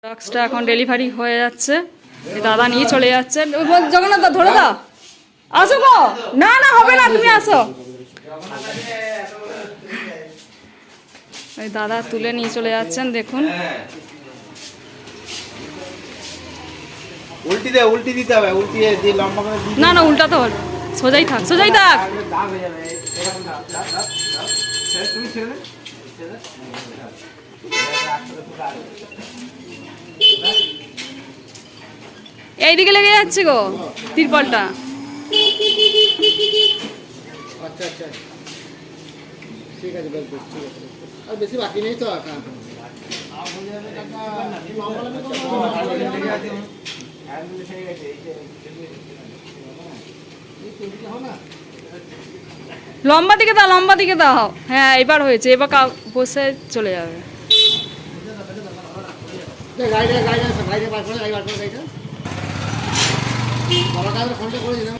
বক্সটা এখন ডেলিভারি হয়ে যাচ্ছে, দাদা নিয়ে চলে যাচ্ছে। জগন্নাথ দা ধরে দাও, আসো গো। না না হবে না, তুমি আসো। ওই দাদা তুলে নিয়ে চলে যাচ্ছেন, দেখুন। উল্টি দে, উল্টি দিতে হবে, উল্টি দিয়ে লম্বা করে দিতে। না না উল্টা তো হবে, সোজাই থাক, সোজাই থাক। দাগ হয়ে যাবে এরকম। দাগ দাগ দাগ তুমি ছেড়ে দে, ছেড়ে দে। এইদিকে লেগে যাচ্ছে গো তিরপলটা। আচ্ছা আচ্ছা ঠিক আছে, বেশ বেশ ঠিক আছে। আর বেশি বাকি নেই তো। লম্বা দিকে দাও, লম্বা দিকে দাও। হ্যাঁ এবার হয়েছে, এবার বসে চলে যাবে। গাড়িটা গাড়িটা গাড়িটা বার করে, গাড়ি বার করে গাড়িটা বড় কাজে ফোনটা করে দিলাম।